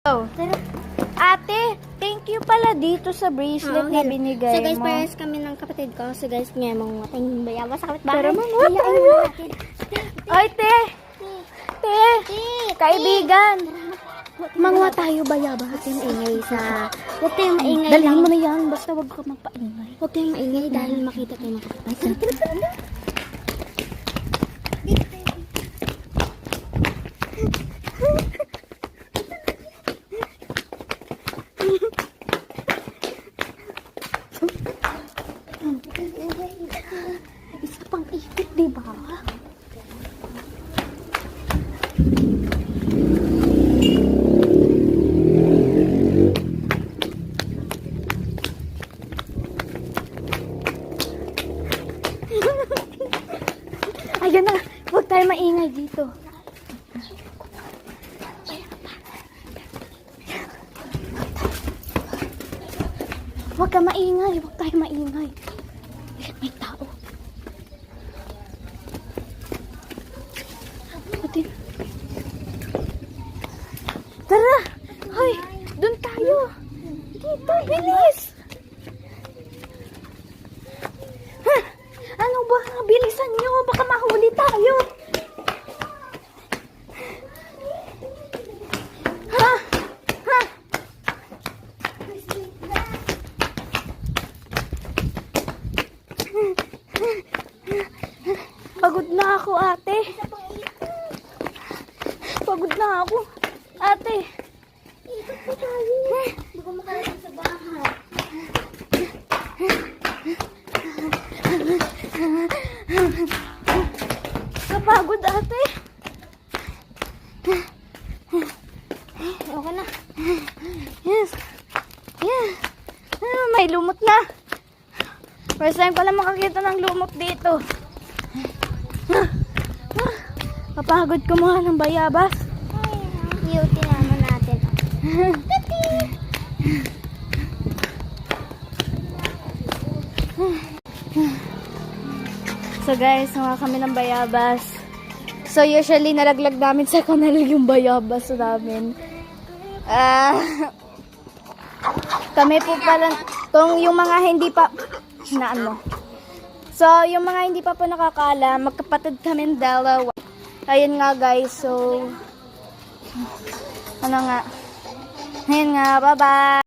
Oh. Ate, thank you pala dito sa bracelet na binigay So guys, mo. parehas kami ng kapatid ko. So guys, ngayon mga ating bayawa sa kapitbahay. Pero mga tayo. Ay, te! Te! Kaibigan! Mangwa tayo bayaba. Huwag tayong maingay sa... Huwag tayong maingay Dalhin lang. mo na yan, basta wag ka magpaingay. Huwag tayong maingay dahil makita tayo mga kapitbahay. Isa pang ikot, di ba? Ayan na, huwag tayo maingay dito. Huwag ka maingay, huwag tayo maingay. May tao. Ate. Tara! Hoy! Doon tayo! Dito, bilis! Ha? Ano ba? Bilisan nyo! Baka mahuli tayo! Ha? Ha? Pagod na ako, ate. Pagod na ako. Ate. Ikot po tayo. Hindi ko makarating sa bahay. Kapagod, ate. Okay na. Yes. Yeah. Ah, may lumot na. First time pala makakita ng lumot dito. Kapagod kumuha ng bayabas. Beauty naman natin. So guys, mga kami ng bayabas. So usually nalaglag namin sa kanal yung bayabas namin. Kami po pala, yung mga hindi pa, na ano. So yung mga hindi pa po nakakala, magkapatid kami dalawa. Ayun nga guys, so, ano nga. Ayun nga, bye bye.